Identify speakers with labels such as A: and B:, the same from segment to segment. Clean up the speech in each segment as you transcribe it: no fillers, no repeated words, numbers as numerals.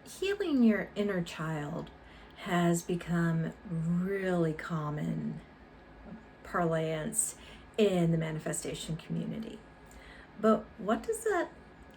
A: Healing your inner child has become really common parlance in the manifestation community. But what does that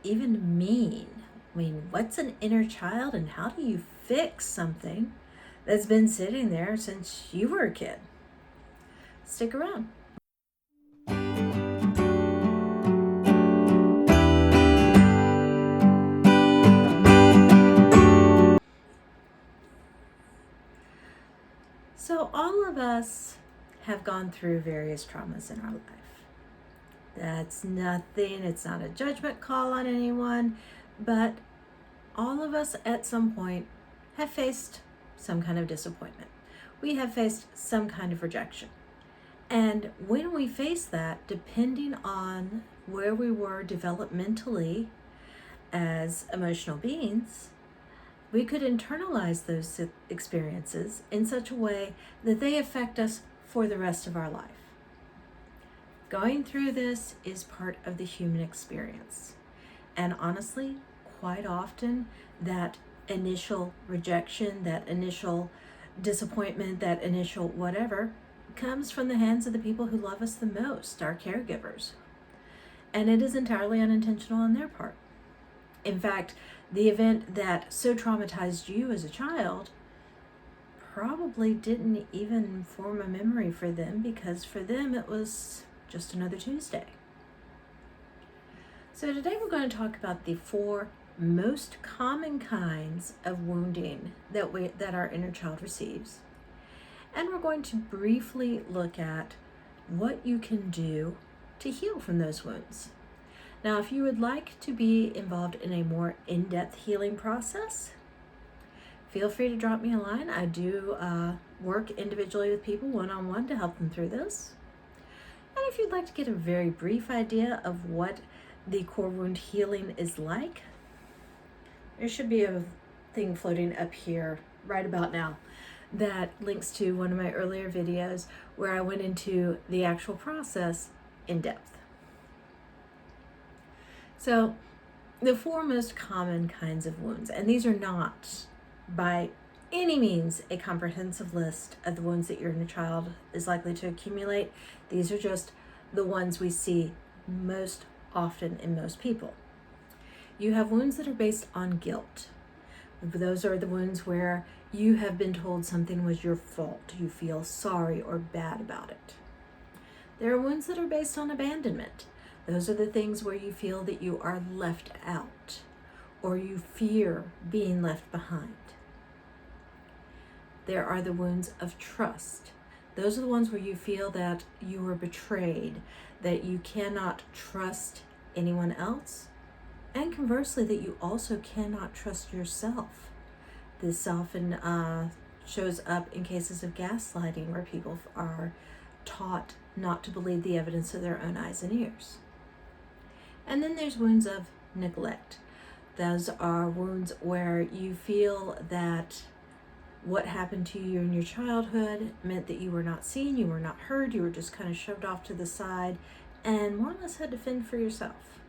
A: even mean? I mean, what's an inner child and how do you fix something that's been sitting there since you were a kid? Stick around. So all of us have gone through various traumas in our life. That's nothing, it's not a judgment call on anyone, but all of us at some point have faced some kind of disappointment. We have faced some kind of rejection. And when we face that, depending on where we were developmentally as emotional beings, we could internalize those experiences in such a way that they affect us for the rest of our life. Going through this is part of the human experience. And honestly, quite often, that initial rejection, that initial disappointment, that initial whatever, comes from the hands of the people who love us the most, our caregivers. And it is entirely unintentional on their part. In fact, the event that so traumatized you as a child probably didn't even form a memory for them, because for them it was just another Tuesday. So today we're going to talk about the 4 most common kinds of wounding that our inner child receives. And we're going to briefly look at what you can do to heal from those wounds. Now, if you would like to be involved in a more in-depth healing process, feel free to drop me a line. I do work individually with people one-on-one to help them through this. And if you'd like to get a very brief idea of what the core wound healing is like, there should be a thing floating up here right about now that links to one of my earlier videos where I went into the actual process in depth. So the 4 most common kinds of wounds, and these are not by any means a comprehensive list of the wounds that your inner child is likely to accumulate. These are just the ones we see most often in most people. You have wounds that are based on guilt. Those are the wounds where you have been told something was your fault. You feel sorry or bad about it. There are wounds that are based on abandonment. Those are the things where you feel that you are left out or you fear being left behind. There are the wounds of trust. Those are the ones where you feel that you were betrayed, that you cannot trust anyone else, and conversely, that you also cannot trust yourself. This often shows up in cases of gaslighting, where people are taught not to believe the evidence of their own eyes and ears. And then there's wounds of neglect. Those are wounds where you feel that what happened to you in your childhood meant that you were not seen, you were not heard, you were just kind of shoved off to the side and more or less had to fend for yourself.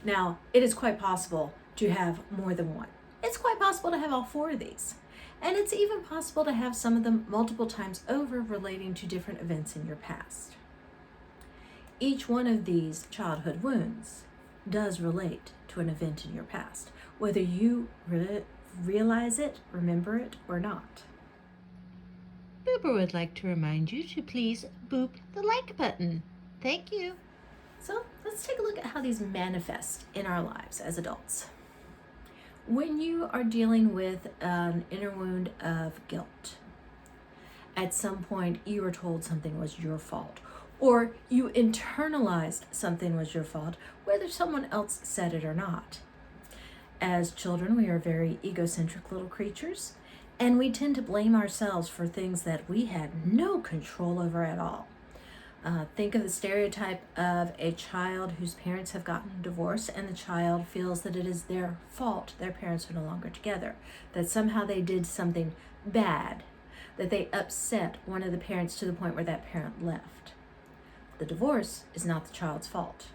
A: Now, it is quite possible to have more than one. It's quite possible to have all 4 of these. And it's even possible to have some of them multiple times over relating to different events in your past. Each one of these childhood wounds does relate to an event in your past, whether you realize it, remember it, or not.
B: Boober would like to remind you to please boop the like button. Thank you.
A: So let's take a look at how these manifest in our lives as adults. When you are dealing with an inner wound of guilt, at some point you were told something was your fault, or you internalized something was your fault, whether someone else said it or not. As children, we are very egocentric little creatures, and we tend to blame ourselves for things that we had no control over at all. Think of the stereotype of a child whose parents have gotten a divorce, and the child feels that it is their fault their parents are no longer together, that somehow they did something bad, that they upset one of the parents to the point where that parent left. The divorce is not the child's fault,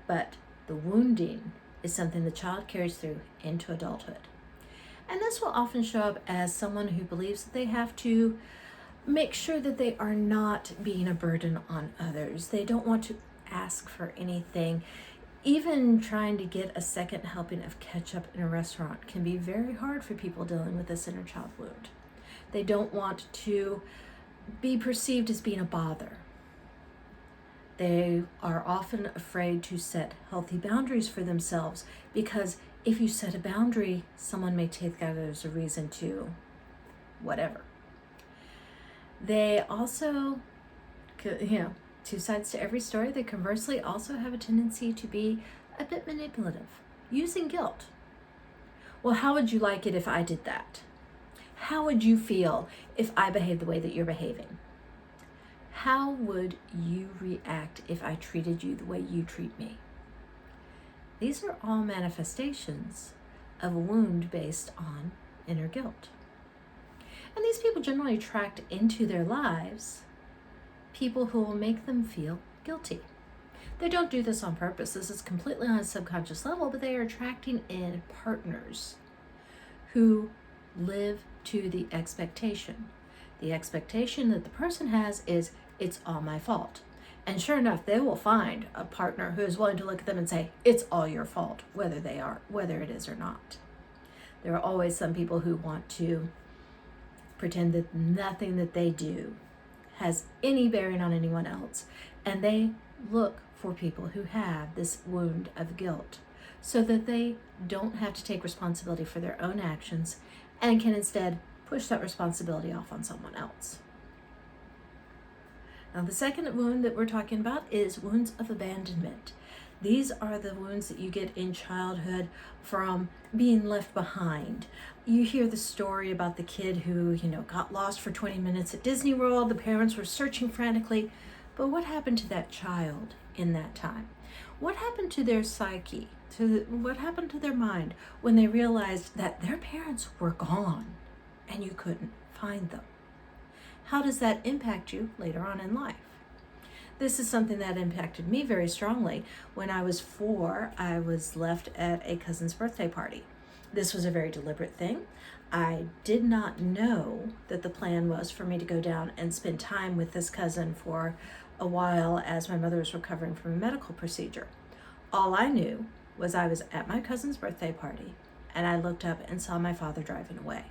A: but the wounding is something the child carries through into adulthood. And this will often show up as someone who believes that they have to make sure that they are not being a burden on others. They don't want to ask for anything. Even trying to get a second helping of ketchup in a restaurant can be very hard for people dealing with this inner child wound. They don't want to be perceived as being a bother. They are often afraid to set healthy boundaries for themselves, because if you set a boundary, someone may take that as a reason to whatever. They also, two sides to every story, they conversely also have a tendency to be a bit manipulative, using guilt. Well, how would you like it if I did that? How would you feel if I behaved the way that you're behaving? How would you react if I treated you the way you treat me? These are all manifestations of a wound based on inner guilt. And these people generally attract into their lives people who will make them feel guilty. They don't do this on purpose. This is completely on a subconscious level, but they are attracting in partners who live to the expectation. The expectation that the person has is, it's all my fault. And sure enough, they will find a partner who is willing to look at them and say, it's all your fault, whether it is or not. There are always some people who want to pretend that nothing that they do has any bearing on anyone else. And they look for people who have this wound of guilt so that they don't have to take responsibility for their own actions and can instead push that responsibility off on someone else. Now, the second wound that we're talking about is wounds of abandonment. These are the wounds that you get in childhood from being left behind. You hear the story about the kid who, got lost for 20 minutes at Disney World. The parents were searching frantically. But what happened to that child in that time? What happened to their psyche? What happened to their mind when they realized that their parents were gone and you couldn't find them? How does that impact you later on in life? This is something that impacted me very strongly. When I was 4, I was left at a cousin's birthday party. This was a very deliberate thing. I did not know that the plan was for me to go down and spend time with this cousin for a while as my mother was recovering from a medical procedure. All I knew was I was at my cousin's birthday party, and I looked up and saw my father driving away.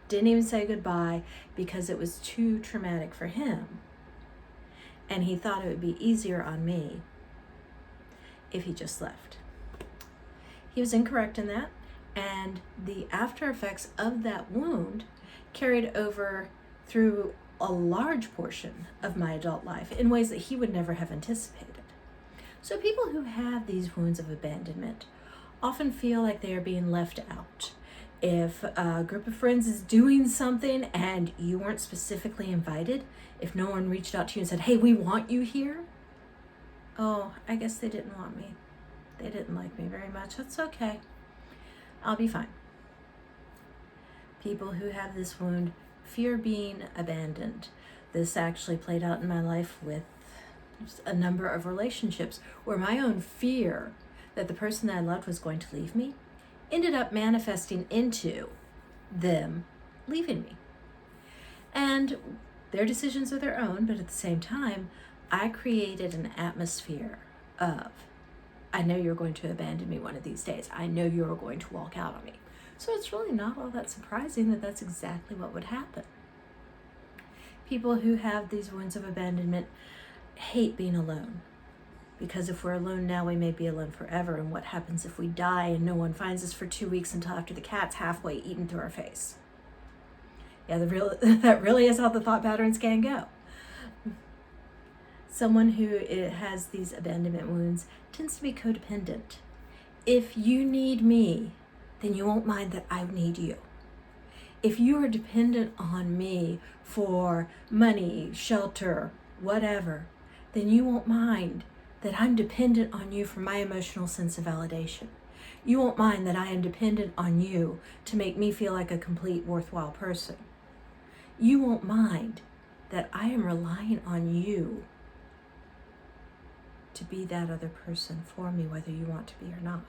A: Didn't even say goodbye because it was too traumatic for him. And he thought it would be easier on me if he just left. He was incorrect in that, and the after effects of that wound carried over through a large portion of my adult life in ways that he would never have anticipated. So people who have these wounds of abandonment often feel like they are being left out. If a group of friends is doing something and you weren't specifically invited, if no one reached out to you and said, hey, we want you here, oh, I guess they didn't want me. They didn't like me very much. That's okay. I'll be fine. People who have this wound fear being abandoned. This actually played out in my life with a number of relationships where my own fear that the person that I loved was going to leave me ended up manifesting into them leaving me. And their decisions are their own, but at the same time, I created an atmosphere of, I know you're going to abandon me one of these days. I know you're going to walk out on me. So it's really not all that surprising that that's exactly what would happen. People who have these wounds of abandonment hate being alone. Because if we're alone now, we may be alone forever. And what happens if we die and no one finds us for 2 weeks until after the cat's halfway eaten through our face? Yeah, that really is how the thought patterns can go. Someone who has these abandonment wounds tends to be codependent. If you need me, then you won't mind that I need you. If you are dependent on me for money, shelter, whatever, then you won't mind that I'm dependent on you for my emotional sense of validation. You won't mind that I am dependent on you to make me feel like a complete, worthwhile person. You won't mind that I am relying on you to be that other person for me, whether you want to be or not.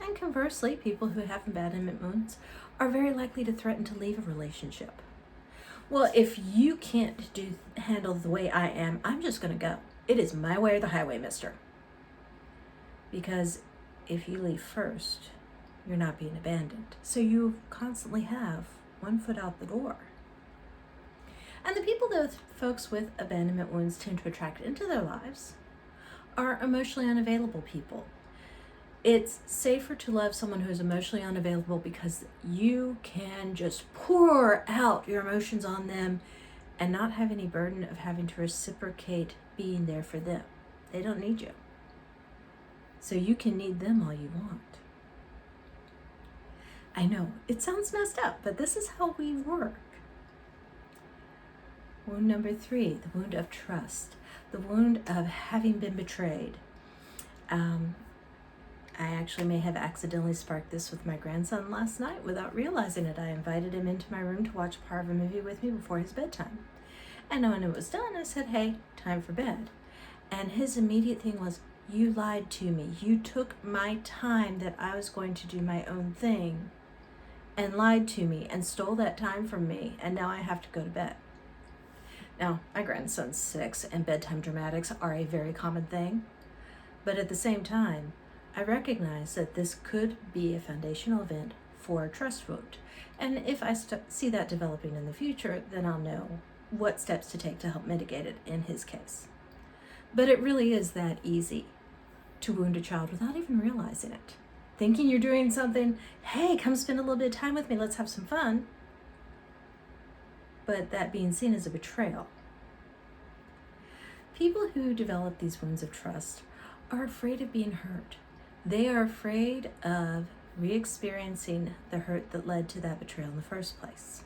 A: And conversely, people who have abandonment wounds are very likely to threaten to leave a relationship. Well, if you can't handle the way I am, I'm just going to go. It is my way or the highway, mister. Because if you leave first, you're not being abandoned. So you constantly have one foot out the door. And the people that folks with abandonment wounds tend to attract into their lives are emotionally unavailable people. It's safer to love someone who is emotionally unavailable because you can just pour out your emotions on them and not have any burden of having to reciprocate being there for them. They don't need you. So you can need them all you want. I know, it sounds messed up, but this is how we work. Wound number 3, the wound of trust, the wound of having been betrayed. I actually may have accidentally sparked this with my grandson last night without realizing it. I invited him into my room to watch part of a movie with me before his bedtime. And when it was done, I said, hey, time for bed. And his immediate thing was, you lied to me. You took my time that I was going to do my own thing and lied to me and stole that time from me, and now I have to go to bed. Now, my grandson's 6, and bedtime dramatics are a very common thing. But at the same time, I recognize that this could be a foundational event for a trust wound. And if I see that developing in the future, then I'll know what steps to take to help mitigate it in his case. But it really is that easy to wound a child without even realizing it. Thinking you're doing something, hey, come spend a little bit of time with me, let's have some fun. But that being seen as a betrayal. People who develop these wounds of trust are afraid of being hurt. They are afraid of re-experiencing the hurt that led to that betrayal in the first place.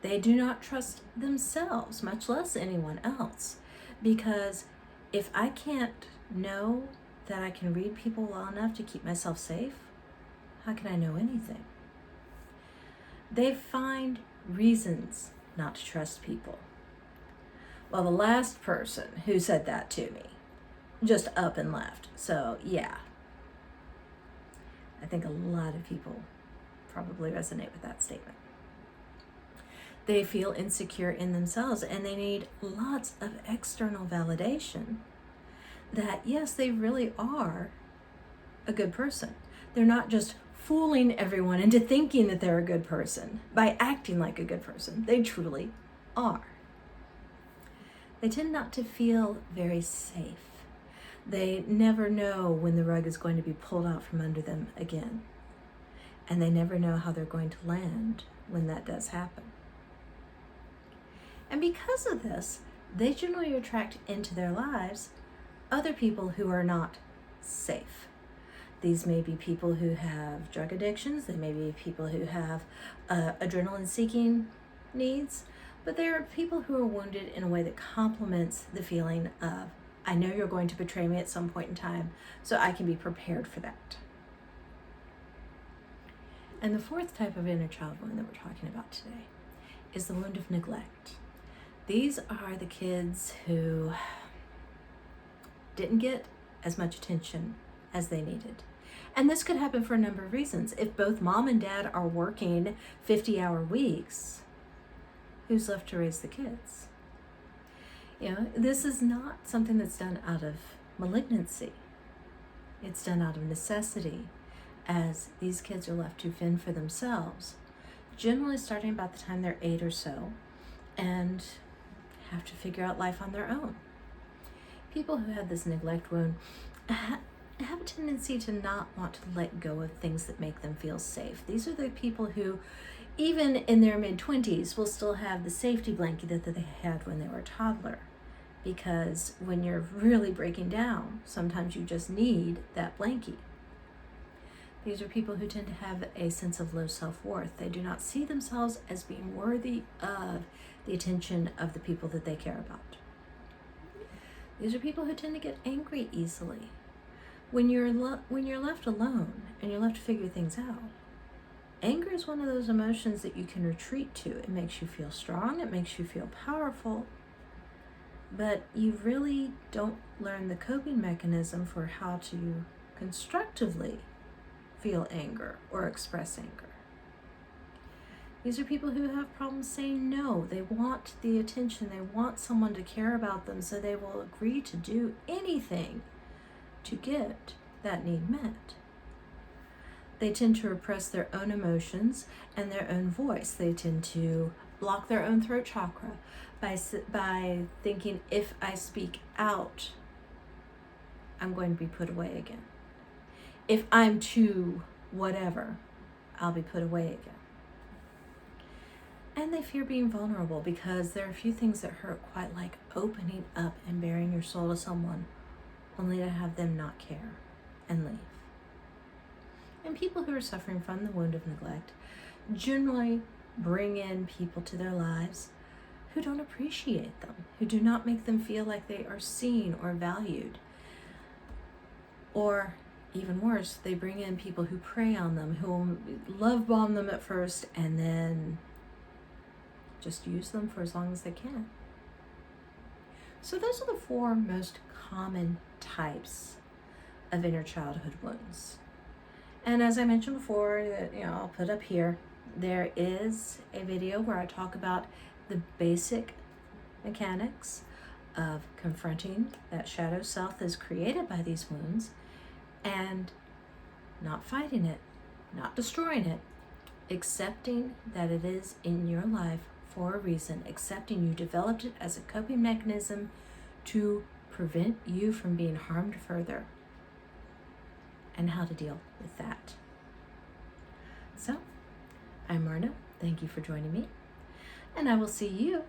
A: They do not trust themselves, much less anyone else, because if I can't know that I can read people well enough to keep myself safe, how can I know anything? They find reasons not to trust people. Well, the last person who said that to me just up and left. So yeah, I think a lot of people probably resonate with that statement. They feel insecure in themselves and they need lots of external validation that yes, they really are a good person. They're not just fooling everyone into thinking that they're a good person by acting like a good person. They truly are. They tend not to feel very safe. They never know when the rug is going to be pulled out from under them again. And they never know how they're going to land when that does happen. And because of this, they generally attract into their lives other people who are not safe. These may be people who have drug addictions. They may be people who have adrenaline-seeking needs. But there are people who are wounded in a way that complements the feeling of, I know you're going to betray me at some point in time, so I can be prepared for that. And the fourth type of inner child wound that we're talking about today is the wound of neglect. These are the kids who didn't get as much attention as they needed. And this could happen for a number of reasons. If both mom and dad are working 50-hour weeks, who's left to raise the kids? You know, this is not something that's done out of malignancy. It's done out of necessity, as these kids are left to fend for themselves, generally starting about the time they're 8 or so, and have to figure out life on their own. People who have this neglect wound have a tendency to not want to let go of things that make them feel safe. These are the people who, even in their mid-20s, will still have the safety blanket that they had when they were a toddler. Because when you're really breaking down, sometimes you just need that blankie. These are people who tend to have a sense of low self-worth. They do not see themselves as being worthy of the attention of the people that they care about. These are people who tend to get angry easily. When you're left alone and you're left to figure things out, anger is one of those emotions that you can retreat to. It makes you feel strong. It makes you feel powerful. but you really don't learn the coping mechanism for how to constructively feel anger or express anger. These are people who have problems saying no. They want the attention. They want someone to care about them, so they will agree to do anything to get that need met. They tend to repress their own emotions and their own voice. They tend to block their own throat chakra by thinking, if I speak out, I'm going to be put away again. If I'm too whatever, I'll be put away again. And they fear being vulnerable because there are a few things that hurt quite like opening up and bearing your soul to someone only to have them not care and leave. And people who are suffering from the wound of neglect generally bring in people to their lives who don't appreciate them, who do not make them feel like they are seen or valued. Or even worse, they bring in people who prey on them, who love bomb them at first and then just use them for as long as they can. So those are the 4 most common types of inner childhood wounds. And as I mentioned before, that I'll put up here, there is a video where I talk about the basic mechanics of confronting that shadow self that's created by these wounds and not fighting it, not destroying it, accepting that it is in your life for a reason, accepting you developed it as a coping mechanism to prevent you from being harmed further, and how to deal with that. So, I'm Marna. Thank you for joining me, and I will see you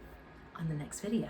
A: on the next video.